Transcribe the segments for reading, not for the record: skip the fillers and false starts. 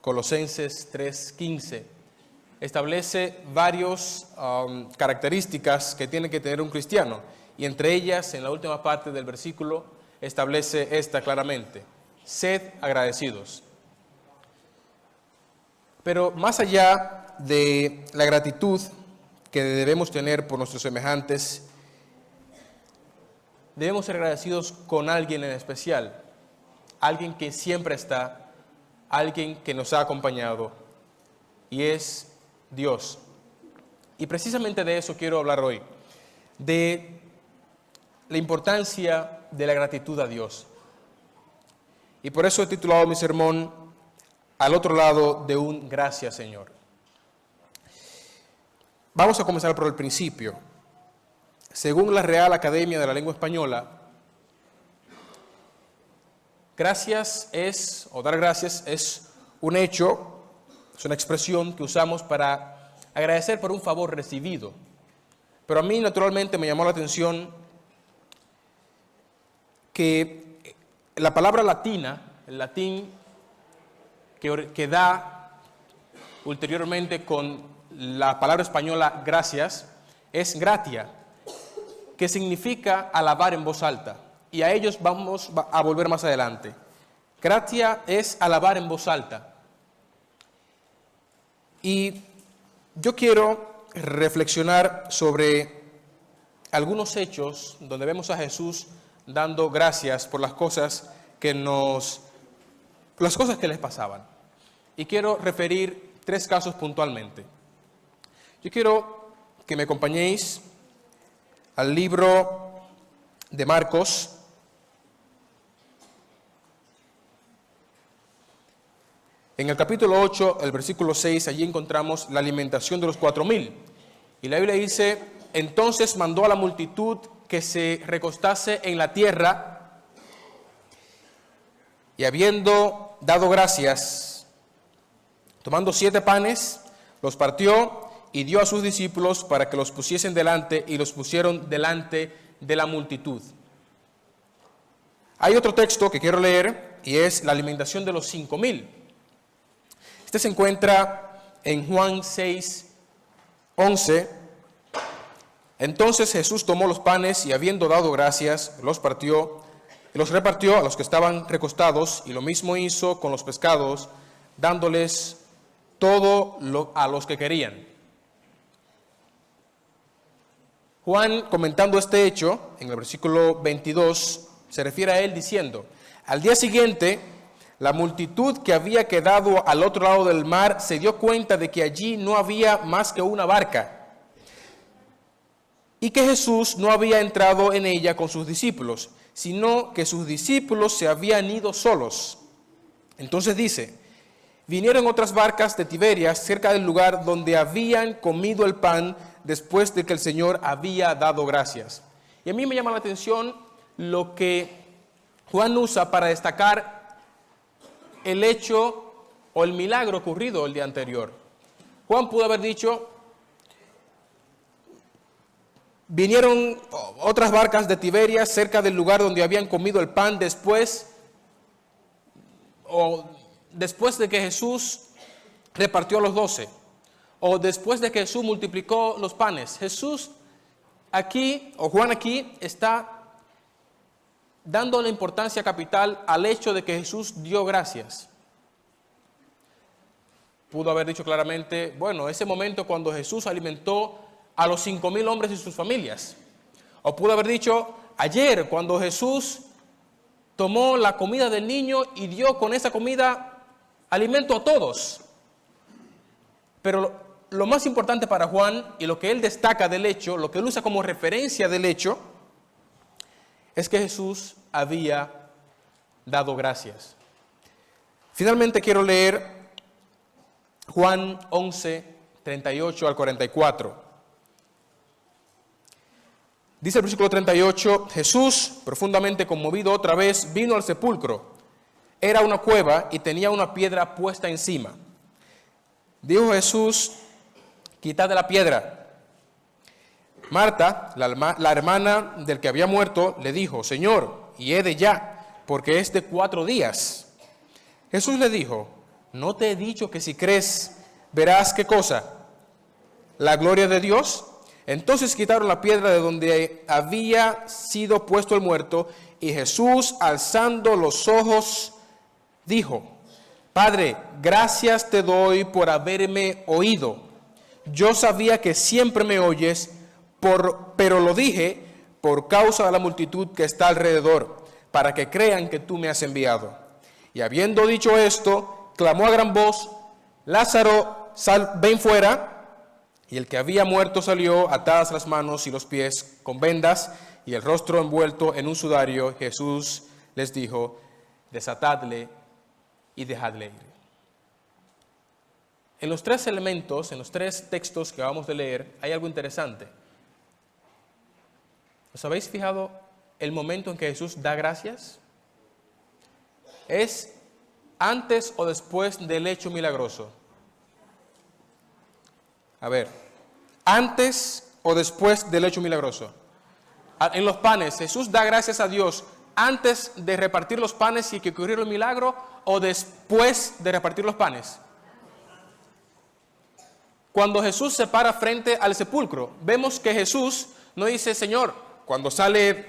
Colosenses 3:15, establece varias características que tiene que tener un cristiano, y entre ellas, en la última parte del versículo, establece esta claramente: sed agradecidos. Pero más allá de la gratitud que debemos tener por nuestros semejantes, debemos ser agradecidos con alguien en especial, alguien que siempre está, alguien que nos ha acompañado, y es Dios. Y precisamente de eso quiero hablar hoy, de la importancia de la gratitud a Dios. Y por eso he titulado mi sermón Al otro lado de un gracias, Señor. Vamos a comenzar por el principio. Según la Real Academia de la Lengua Española, gracias es, o dar gracias es un hecho, es una expresión que usamos para agradecer por un favor recibido. Pero a mí naturalmente me llamó la atención que la palabra latina, el latín que da ulteriormente con la palabra española gracias, es gratia, que significa alabar en voz alta. Y a ellos vamos a volver más adelante. Gratia es alabar en voz alta. Y yo quiero reflexionar sobre algunos hechos donde vemos a Jesús dando gracias por las cosas que les pasaban. Y quiero referir 3 casos puntualmente. Yo quiero que me acompañéis al libro de Marcos, en el capítulo 8, el versículo 6, allí encontramos la alimentación de los 4,000. Y la Biblia dice: entonces mandó a la multitud que se recostase en la tierra, y habiendo dado gracias, tomando 7 panes, los partió y dio a sus discípulos para que los pusiesen delante, y los pusieron delante de la multitud. Hay otro texto que quiero leer, y es la alimentación de los 5,000. Este se encuentra en Juan 6:11. Entonces Jesús tomó los panes y, habiendo dado gracias, los partió y los repartió a los que estaban recostados, y lo mismo hizo con los pescados, dándoles todo a los que querían. Juan, comentando este hecho, en el versículo 22, se refiere a él diciendo: al día siguiente, la multitud que había quedado al otro lado del mar se dio cuenta de que allí no había más que una barca, y que Jesús no había entrado en ella con sus discípulos, sino que sus discípulos se habían ido solos. Entonces dice: vinieron otras barcas de Tiberias cerca del lugar donde habían comido el pan después de que el Señor había dado gracias. Y a mí me llama la atención lo que Juan usa para destacar el hecho o el milagro ocurrido el día anterior. Juan pudo haber dicho: vinieron otras barcas de Tiberias cerca del lugar donde habían comido el pan después de que Jesús repartió a los 12, o después de que Jesús multiplicó los panes. Jesús aquí, o Juan aquí, está dando la importancia capital al hecho de que Jesús dio gracias. Pudo haber dicho claramente: bueno, ese momento cuando Jesús alimentó a los 5,000 hombres y sus familias. O pudo haber dicho: ayer, cuando Jesús tomó la comida del niño y dio con esa comida alimento a todos. Pero lo más importante para Juan, y lo que él destaca del hecho, lo que él usa como referencia del hecho, es que Jesús había dado gracias. Finalmente quiero leer Juan 11, 38 al 44. Dice el versículo 38: Jesús, profundamente conmovido otra vez, vino al sepulcro. Era una cueva y tenía una piedra puesta encima. Dijo Jesús: quitad la piedra. Marta, la hermana del que había muerto, le dijo: Señor, hiede ya, porque es de 4 días. Jesús le dijo: ¿No te he dicho que si crees, verás qué cosa? ¿La gloria de Dios? Entonces quitaron la piedra de donde había sido puesto el muerto, y Jesús, alzando los ojos, dijo: Padre, gracias te doy por haberme oído. Yo sabía que siempre me oyes, pero lo dije por causa de la multitud que está alrededor, para que crean que tú me has enviado. Y habiendo dicho esto, clamó a gran voz: Lázaro, ven fuera. Y el que había muerto salió, atadas las manos y los pies con vendas y el rostro envuelto en un sudario. Jesús les dijo: desatadle y dejadle ir. En los tres elementos, en los tres textos que vamos a leer, hay algo interesante. ¿Os habéis fijado el momento en que Jesús da gracias? ¿Es antes o después del hecho milagroso? A ver, ¿antes o después del hecho milagroso? En los panes, ¿Jesús da gracias a Dios antes de repartir los panes y que ocurriera el milagro, o después de repartir los panes? Cuando Jesús se para frente al sepulcro, vemos que Jesús no dice: Señor, cuando sale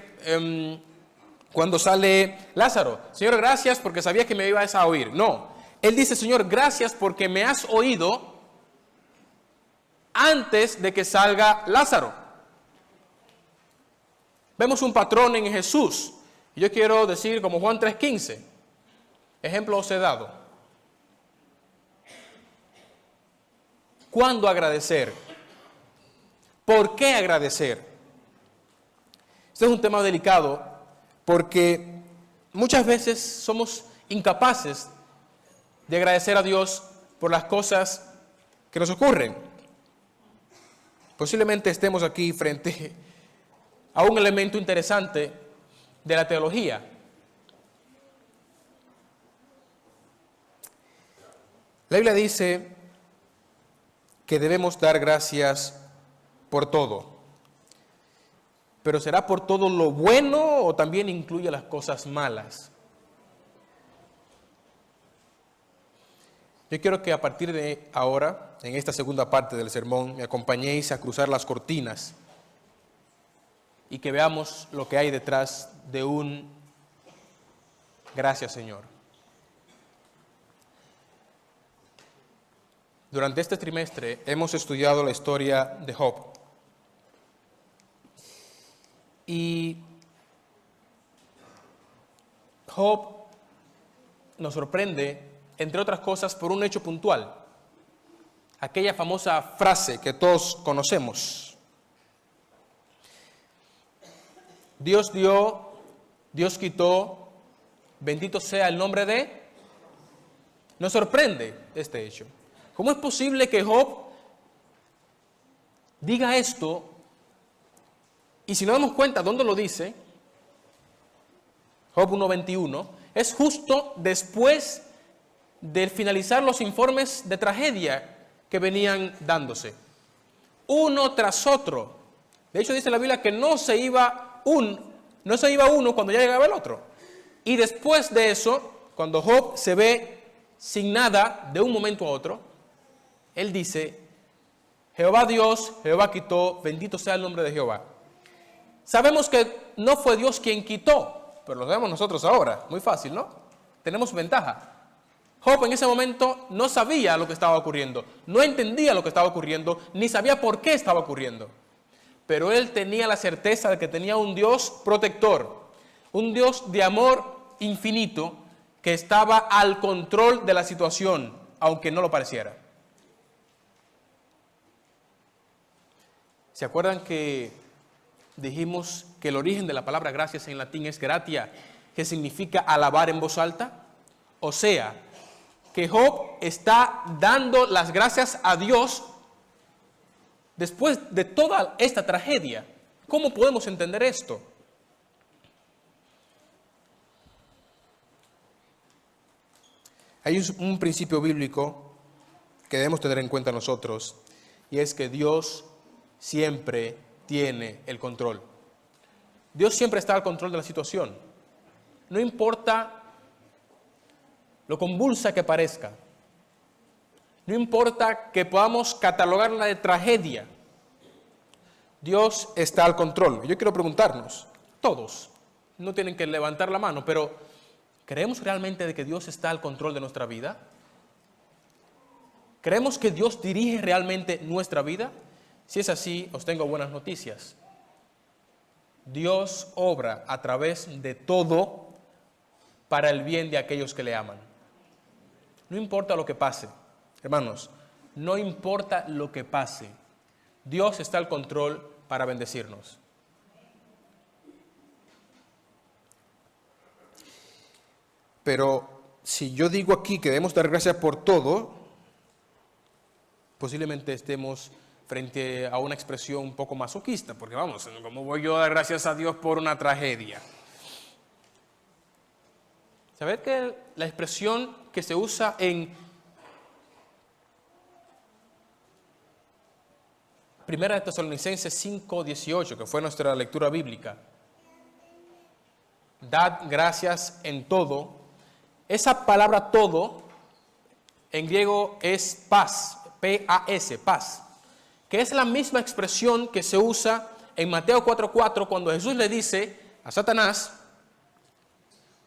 Lázaro, Señor, gracias porque sabía que me ibas a oír. No, Él dice: Señor, gracias porque me has oído antes de que salga Lázaro. Vemos un patrón en Jesús. Yo quiero decir, como Juan 3:15, ejemplo os he dado. ¿Cuándo agradecer? ¿Por qué agradecer? Este es un tema delicado porque muchas veces somos incapaces de agradecer a Dios por las cosas que nos ocurren. Posiblemente estemos aquí frente a un elemento interesante de la teología. La Biblia dice que debemos dar gracias por todo. Pero ¿será por todo lo bueno o también incluye las cosas malas? Yo quiero que a partir de ahora, en esta segunda parte del sermón, me acompañéis a cruzar las cortinas y que veamos lo que hay detrás de un gracias, Señor. Durante este trimestre hemos estudiado la historia de Job. Y Job nos sorprende, entre otras cosas, por un hecho puntual. Aquella famosa frase que todos conocemos: Dios dio, Dios quitó, bendito sea el nombre de... Nos sorprende este hecho. ¿Cómo es posible que Job diga esto? Y si nos damos cuenta dónde lo dice, Job 1:21, es justo después de finalizar los informes de tragedia que venían dándose, uno tras otro. De hecho, dice la Biblia que no se iba uno cuando ya llegaba el otro. Y después de eso, cuando Job se ve sin nada de un momento a otro, él dice: Jehová Dios, Jehová quitó, bendito sea el nombre de Jehová. Sabemos que no fue Dios quien quitó, pero lo sabemos nosotros ahora. Muy fácil, ¿no? Tenemos ventaja. Job en ese momento no sabía lo que estaba ocurriendo, no entendía lo que estaba ocurriendo, ni sabía por qué estaba ocurriendo. Pero él tenía la certeza de que tenía un Dios protector, un Dios de amor infinito que estaba al control de la situación, aunque no lo pareciera. ¿Se acuerdan que dijimos que el origen de la palabra gracias en latín es gratia, que significa alabar en voz alta? O sea, que Job está dando las gracias a Dios después de toda esta tragedia. ¿Cómo podemos entender esto? Hay un principio bíblico que debemos tener en cuenta nosotros, y es que Dios siempre tiene el control. Dios siempre está al control de la situación. No importa lo convulsa que parezca, no importa que podamos catalogarla de tragedia, Dios está al control. Yo quiero preguntarnos, todos, no tienen que levantar la mano, pero ¿creemos realmente de que Dios está al control de nuestra vida? ¿Creemos que Dios dirige realmente nuestra vida? Si es así, os tengo buenas noticias. Dios obra a través de todo para el bien de aquellos que le aman. No importa lo que pase, hermanos, no importa lo que pase, Dios está al control para bendecirnos. Pero si yo digo aquí que debemos dar gracias por todo, posiblemente estemos frente a una expresión un poco masoquista, porque vamos, ¿cómo voy yo a dar gracias a Dios por una tragedia? ¿Saber que la expresión que se usa en Primera de Tesalonicenses 5:18, que fue nuestra lectura bíblica, dad gracias en todo, esa palabra todo en griego es paz, P-A-S, paz, que es la misma expresión que se usa en Mateo 4:4 cuando Jesús le dice a Satanás,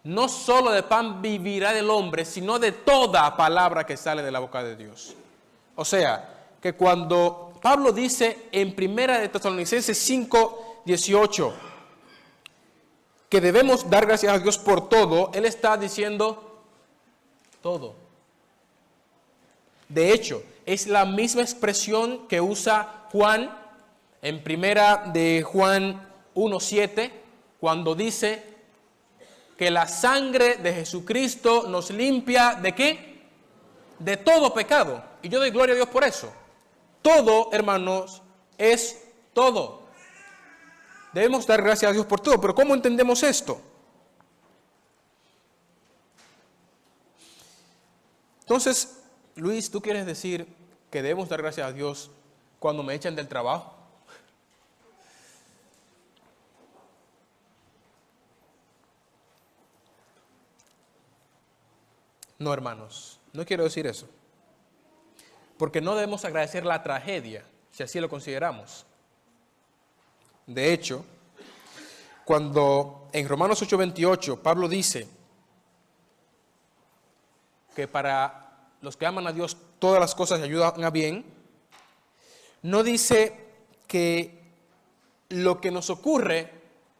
no solo de pan vivirá el hombre, sino de toda palabra que sale de la boca de Dios. O sea, que cuando Pablo dice en Primera de Tesalonicenses 5:18 que debemos dar gracias a Dios por todo, él está diciendo todo. De hecho, es la misma expresión que usa Juan en Primera de Juan 1:7 cuando dice que la sangre de Jesucristo nos limpia ¿de qué? De todo pecado. Y yo doy gloria a Dios por eso. Todo, hermanos, es todo. Debemos dar gracias a Dios por todo. Pero ¿cómo entendemos esto? Entonces, Luis, ¿tú quieres decir que debemos dar gracias a Dios cuando me echan del trabajo? No, hermanos, no quiero decir eso. Porque no debemos agradecer la tragedia, si así lo consideramos. De hecho, cuando en Romanos 8:28 Pablo dice que para los que aman a Dios todas las cosas ayudan a bien, no dice que lo que nos ocurre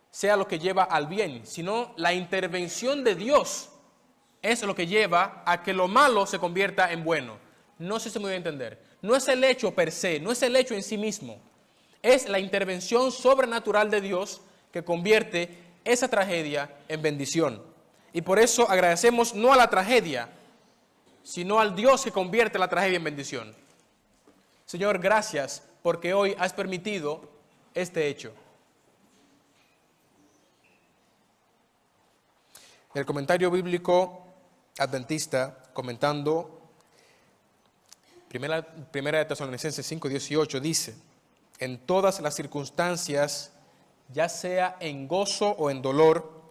sea lo que lleva al bien, sino la intervención de Dios es lo que lleva a que lo malo se convierta en bueno. No sé si me voy a entender. No es el hecho per se, no es el hecho en sí mismo. Es la intervención sobrenatural de Dios que convierte esa tragedia en bendición. Y por eso agradecemos no a la tragedia, sino al Dios que convierte la tragedia en bendición. Señor, gracias porque hoy has permitido este hecho. El comentario bíblico adventista, comentando Primera de Tesalonicenses 5:18, dice, en todas las circunstancias, ya sea en gozo o en dolor,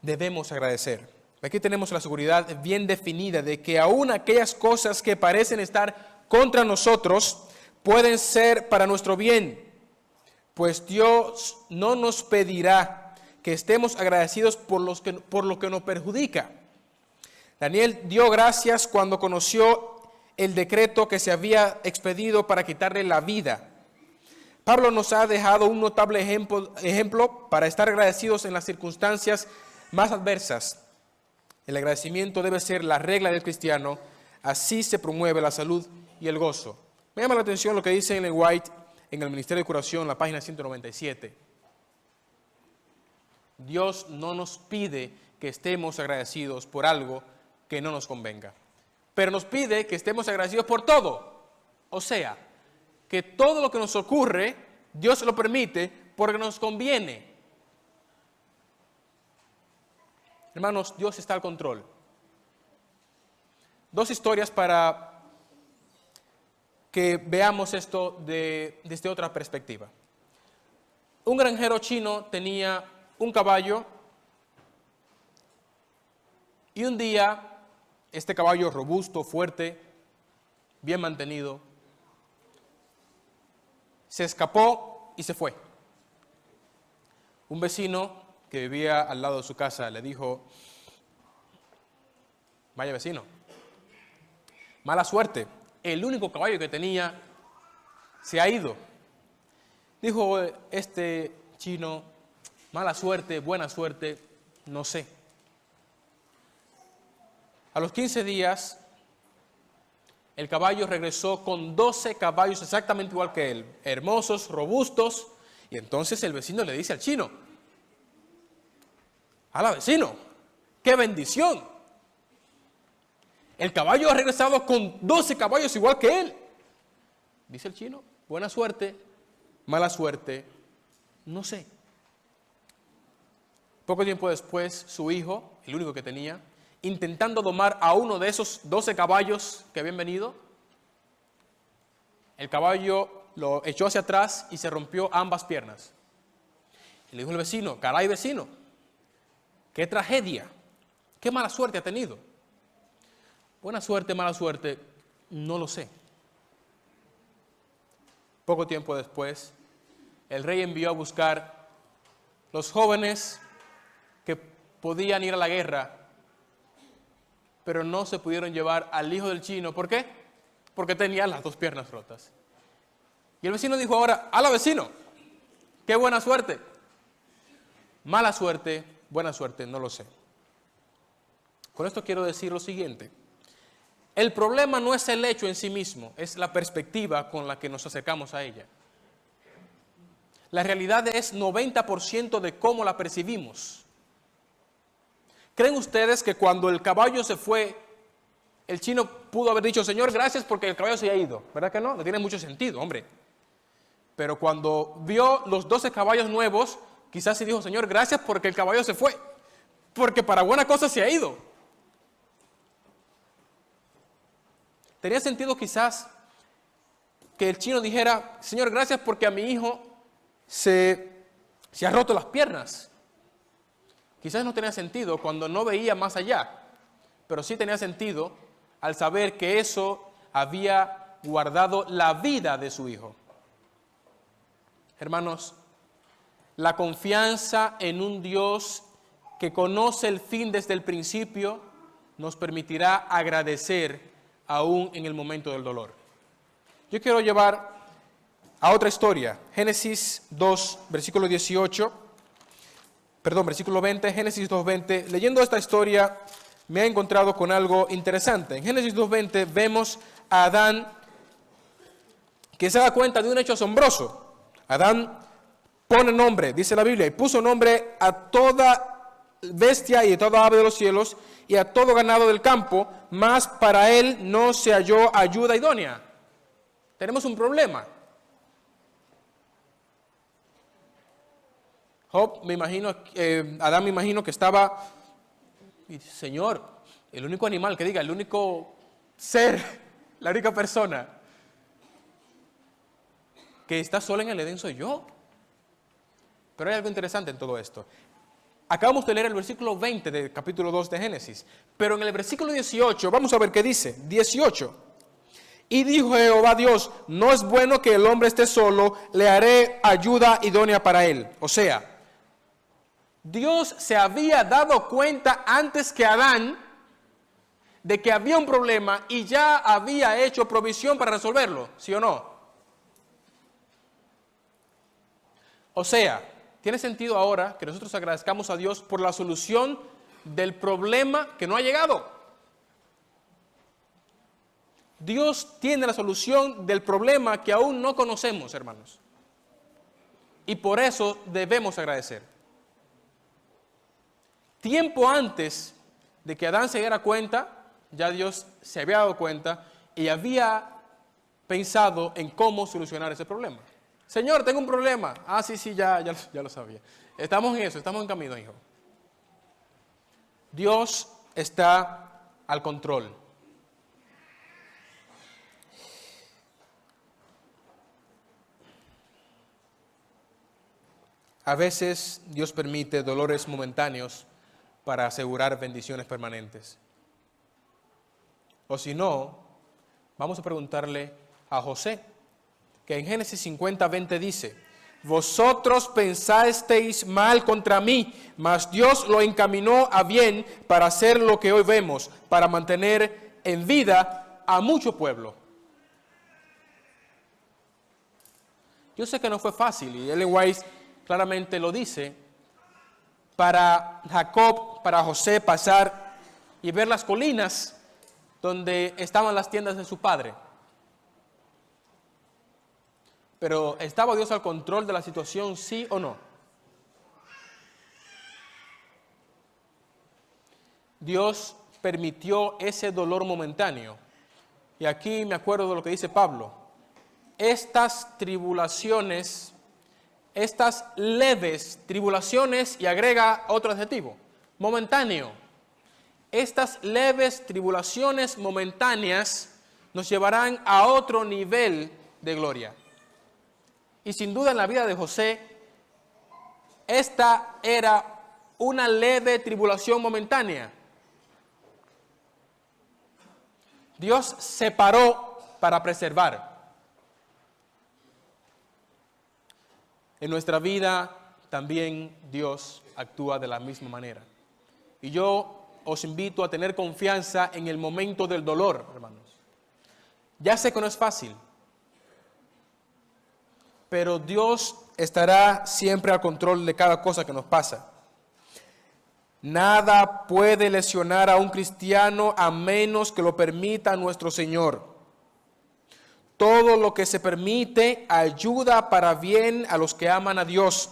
debemos agradecer. Aquí tenemos la seguridad bien definida de que aún aquellas cosas que parecen estar contra nosotros pueden ser para nuestro bien, pues Dios no nos pedirá que estemos agradecidos por lo que nos perjudica. Daniel dio gracias cuando conoció el decreto que se había expedido para quitarle la vida. Pablo nos ha dejado un notable ejemplo para estar agradecidos en las circunstancias más adversas. El agradecimiento debe ser la regla del cristiano, así se promueve la salud y el gozo. Me llama la atención lo que dice Ellen White en el Ministerio de Curación, la página 197. Dios no nos pide que estemos agradecidos por algo que no nos convenga, pero nos pide que estemos agradecidos por todo. O sea, que todo lo que nos ocurre, Dios lo permite porque nos conviene. Hermanos, Dios está al control. Dos historias para que veamos esto desde otra perspectiva. Un granjero chino tenía un caballo y un día este caballo robusto, fuerte, bien mantenido, se escapó y se fue. Un vecino que vivía al lado de su casa le dijo: vaya vecino, mala suerte, el único caballo que tenía se ha ido. Dijo este chino: mala suerte, buena suerte, no sé. A los 15 días, el caballo regresó con 12 caballos exactamente igual que él, hermosos, robustos, y entonces el vecino le dice al chino: ¡hala, vecino! ¡Qué bendición! El caballo ha regresado con 12 caballos igual que él. Dice el chino: buena suerte, mala suerte, no sé. Poco tiempo después, su hijo, el único que tenía, intentando domar a uno de esos 12 caballos que habían venido, el caballo lo echó hacia atrás y se rompió ambas piernas. Y le dijo el vecino: caray vecino, qué tragedia, qué mala suerte ha tenido. Buena suerte, mala suerte, no lo sé. Poco tiempo después, el rey envió a buscar los jóvenes que podían ir a la guerra, pero no se pudieron llevar al hijo del chino. ¿Por qué? Porque tenía las dos piernas rotas. Y el vecino dijo ahora: ¡hala vecino! ¡Qué buena suerte! Mala suerte, buena suerte, no lo sé. Con esto quiero decir lo siguiente: el problema no es el hecho en sí mismo, es la perspectiva con la que nos acercamos a ella. La realidad es 90% de cómo la percibimos. ¿Creen ustedes que cuando el caballo se fue, el chino pudo haber dicho: Señor, gracias porque el caballo se ha ido? ¿Verdad que no? No tiene mucho sentido, hombre. Pero cuando vio los 12 caballos nuevos, quizás sí dijo: Señor, gracias porque el caballo se fue, porque para buena cosa se ha ido. Tenía sentido quizás que el chino dijera: Señor, gracias porque a mi hijo se ha roto las piernas. Quizás no tenía sentido cuando no veía más allá, pero sí tenía sentido al saber que eso había guardado la vida de su hijo. Hermanos, la confianza en un Dios que conoce el fin desde el principio nos permitirá agradecer aún en el momento del dolor. Yo quiero llevar a otra historia, Génesis 2, versículo 20, Génesis 2:20. Leyendo esta historia me he encontrado con algo interesante. En Génesis 2:20 vemos a Adán que se da cuenta de un hecho asombroso. Adán pone nombre, dice la Biblia, y puso nombre a toda bestia y a toda ave de los cielos y a todo ganado del campo, mas para él no se halló ayuda idónea. Tenemos un problema. Adán me imagino que estaba, y dice: Señor, el único animal que diga, el único ser, la única persona que está sola en el Edén soy yo. Pero hay algo interesante en todo esto. Acabamos de leer el versículo 20 del capítulo 2 de Génesis, pero en el versículo 18, vamos a ver qué dice, 18. Y dijo Jehová Dios: no es bueno que el hombre esté solo, le haré ayuda idónea para él. O sea, Dios se había dado cuenta antes que Adán de que había un problema y ya había hecho provisión para resolverlo, ¿sí o no? O sea, tiene sentido ahora que nosotros agradezcamos a Dios por la solución del problema que no ha llegado. Dios tiene la solución del problema que aún no conocemos, hermanos. Y por eso debemos agradecer. Tiempo antes de que Adán se diera cuenta, ya Dios se había dado cuenta y había pensado en cómo solucionar ese problema. Señor, tengo un problema. Ah, sí, ya lo sabía. Estamos en eso, estamos en camino, hijo. Dios está al control. A veces Dios permite dolores momentáneos para asegurar bendiciones permanentes. O si no, Vamos a preguntarle a José, que en Génesis 50:20 dice: vosotros pensasteis mal contra mí, mas Dios lo encaminó a bien para hacer lo que hoy vemos, para mantener en vida a mucho pueblo. Yo sé que no fue fácil, y Ellen White claramente lo dice, para Jacob, para José pasar y ver las colinas donde estaban las tiendas de su padre. Pero ¿estaba Dios al control de la situación, sí o no? Dios permitió ese dolor momentáneo. Y aquí me acuerdo de lo que dice Pablo. Estas tribulaciones, estas leves tribulaciones, y agrega otro adjetivo, momentáneo. Estas leves tribulaciones momentáneas nos llevarán a otro nivel de gloria. Y sin duda en la vida de José, esta era una leve tribulación momentánea. Dios separó para preservar. En nuestra vida también Dios actúa de la misma manera. Y yo os invito a tener confianza en el momento del dolor, hermanos. Ya sé que no es fácil, pero Dios estará siempre al control de cada cosa que nos pasa. Nada puede lesionar a un cristiano a menos que lo permita nuestro Señor. Todo lo que se permite ayuda para bien a los que aman a Dios.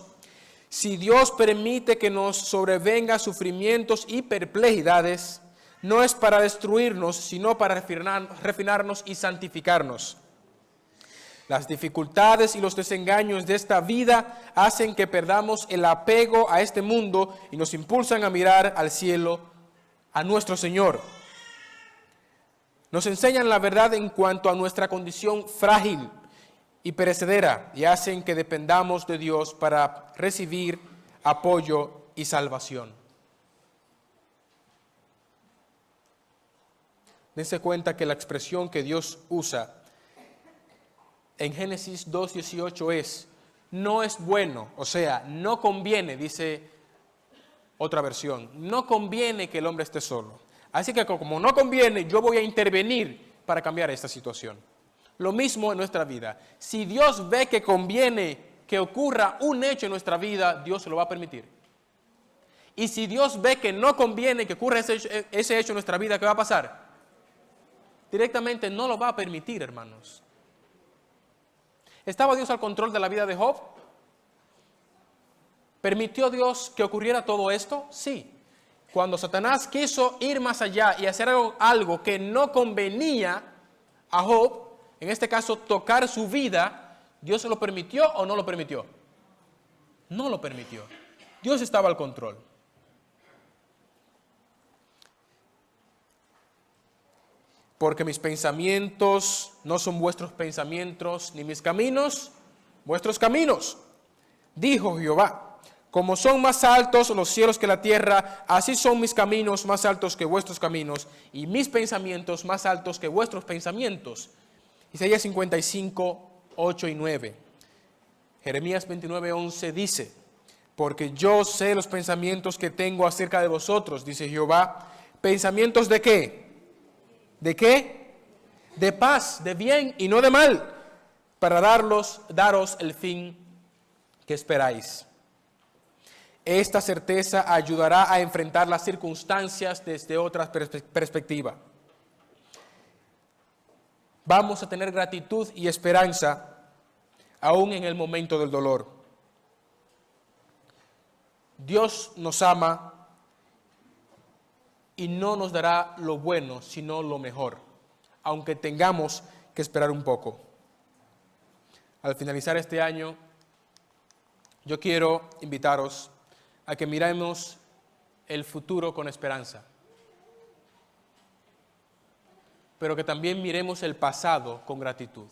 Si Dios permite que nos sobrevengan sufrimientos y perplejidades, no es para destruirnos, sino para refinarnos y santificarnos. Las dificultades y los desengaños de esta vida hacen que perdamos el apego a este mundo y nos impulsan a mirar al cielo, a nuestro Señor. Nos enseñan la verdad en cuanto a nuestra condición frágil y perecedera y hacen que dependamos de Dios para recibir apoyo y salvación. Dense cuenta que la expresión que Dios usa en Génesis 2:18 es: no es bueno, o sea, no conviene, dice otra versión, no conviene que el hombre esté solo. Así que como no conviene, yo voy a intervenir para cambiar esta situación. Lo mismo en nuestra vida. Si Dios ve que conviene que ocurra un hecho en nuestra vida, Dios se lo va a permitir. Y si Dios ve que no conviene que ocurra ese hecho en nuestra vida, ¿qué va a pasar? Directamente no lo va a permitir, hermanos. ¿Estaba Dios al control de la vida de Job? ¿Permitió Dios que ocurriera todo esto? Sí. Cuando Satanás quiso ir más allá y hacer algo que no convenía a Job, en este caso tocar su vida, ¿Dios se lo permitió o no lo permitió? No lo permitió. Dios estaba al control. Porque mis pensamientos no son vuestros pensamientos, ni mis caminos vuestros caminos, dijo Jehová. Como son más altos los cielos que la tierra, así son mis caminos más altos que vuestros caminos, y mis pensamientos más altos que vuestros pensamientos. Isaías 55, 8 y 9. Jeremías 29, 11 dice: porque yo sé los pensamientos que tengo acerca de vosotros, dice Jehová. ¿Pensamientos de qué? ¿De qué? De paz, de bien y no de mal, para daros el fin que esperáis. Esta certeza ayudará a enfrentar las circunstancias desde otra perspectiva. Vamos a tener gratitud y esperanza aún en el momento del dolor. Dios nos ama y no nos dará lo bueno, sino lo mejor, aunque tengamos que esperar un poco. Al finalizar este año, yo quiero invitaros a que miremos el futuro con esperanza, pero que también miremos el pasado con gratitud.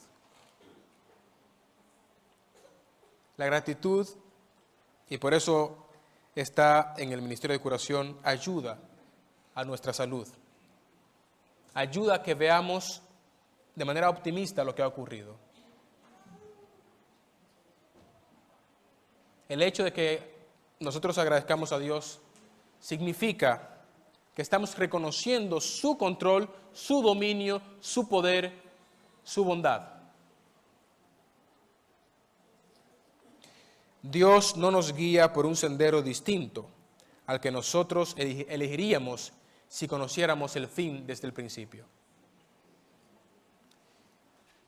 La gratitud, y por eso está en el Ministerio de Curación, ayuda a nuestra salud. Ayuda a que veamos de manera optimista lo que ha ocurrido. El hecho de que nosotros agradezcamos a Dios significa que estamos reconociendo su control, su dominio, su poder, su bondad. Dios no nos guía por un sendero distinto al que nosotros elegiríamos si conociéramos el fin desde el principio.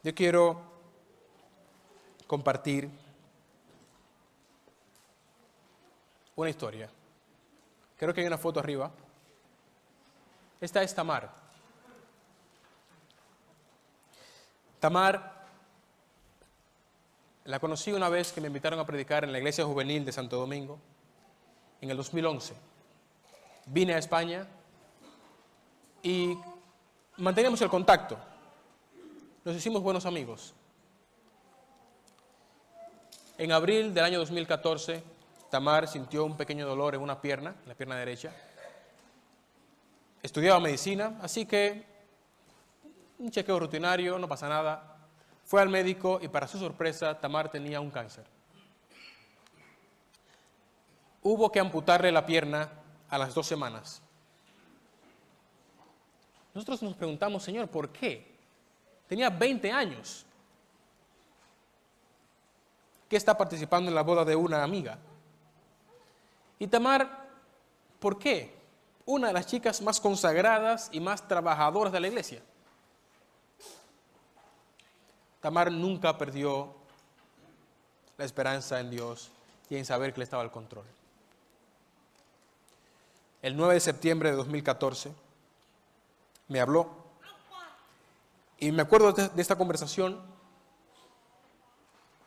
Yo quiero compartir una historia. Creo que hay una foto arriba. Esta es Tamar. Tamar la conocí una vez que me invitaron a predicar en la iglesia juvenil de Santo Domingo, en el 2011. Vine a España y manteníamos el contacto. Nos hicimos buenos amigos. En abril del año 2014, Tamar sintió un pequeño dolor en una pierna, en la pierna derecha. Estudiaba medicina, así que un chequeo rutinario, no pasa nada. Fue al médico y para su sorpresa, Tamar tenía un cáncer. Hubo que amputarle la pierna a las 2 semanas. Nosotros nos preguntamos, Señor, ¿por qué? Tenía 20 años. Que está participando en la boda de una amiga. Y Tamar, ¿por qué? Una de las chicas más consagradas y más trabajadoras de la iglesia. Tamar nunca perdió la esperanza en Dios y en saber que Él estaba al control. El 9 de septiembre de 2014 me habló y me acuerdo de esta conversación.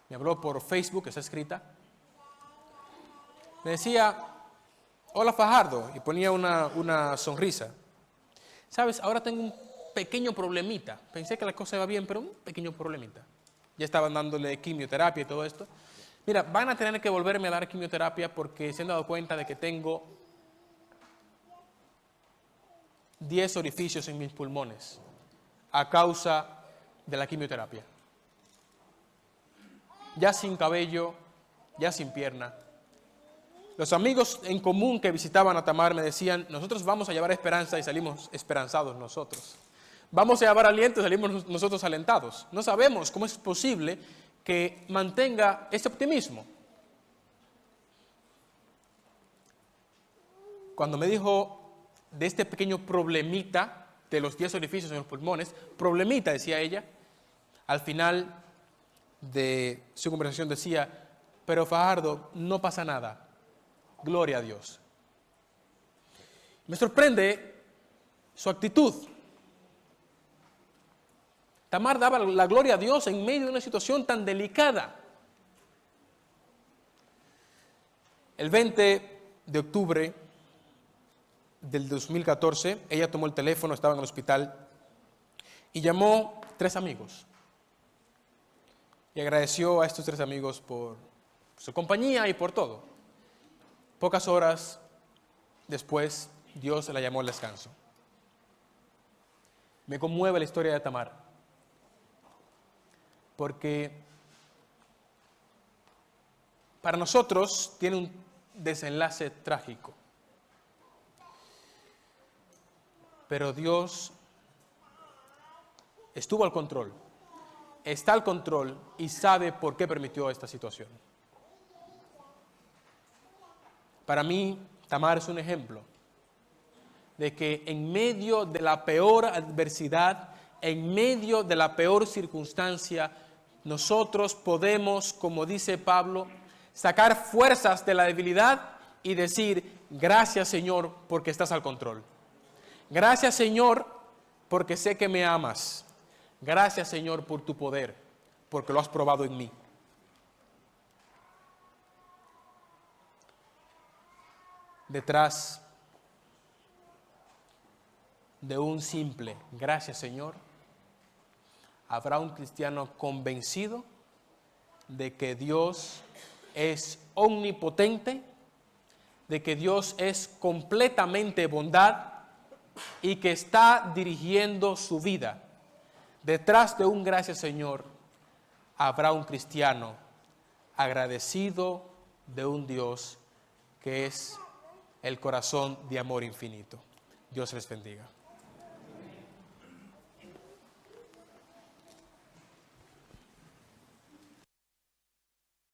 Me habló por Facebook, está escrita. Me decía, hola Fajardo, y ponía una sonrisa. Sabes, ahora tengo un pequeño problemita. Pensé que la cosa iba bien, pero un pequeño problemita. Ya estaban dándole quimioterapia y todo esto. Mira, van a tener que volverme a dar quimioterapia porque se han dado cuenta de que tengo 10 orificios en mis pulmones a causa de la quimioterapia. Ya sin cabello, ya sin pierna. Los amigos en común que visitaban a Tamar me decían, nosotros vamos a llevar esperanza y salimos esperanzados nosotros. Vamos a llevar aliento y salimos nosotros alentados. No sabemos cómo es posible que mantenga ese optimismo. Cuando me dijo de este pequeño problemita de los 10 orificios en los pulmones, problemita, decía ella, al final de su conversación decía, pero Fajardo, no pasa nada, gloria a Dios. Me sorprende su actitud. Tamar daba la gloria a Dios en medio de una situación tan delicada. El 20 de octubre del 2014, ella tomó el teléfono, estaba en el hospital, y llamó 3 amigos. Y agradeció a estos 3 amigos por su compañía y por todo. Pocas horas después, Dios la llamó al descanso. Me conmueve la historia de Tamar, porque para nosotros tiene un desenlace trágico. Pero Dios estuvo al control, está al control y sabe por qué permitió esta situación. Para mí, Tamar es un ejemplo de que en medio de la peor adversidad, en medio de la peor circunstancia, nosotros podemos, como dice Pablo, sacar fuerzas de la debilidad y decir, gracias Señor porque estás al control. Gracias Señor porque sé que me amas. Gracias Señor por tu poder, porque lo has probado en mí. Detrás de un simple gracias Señor, habrá un cristiano convencido de que Dios es omnipotente, de que Dios es completamente bondad y que está dirigiendo su vida detrás de un gracias Señor, habrá un cristiano agradecido de un Dios que es el corazón de amor infinito. Dios les bendiga.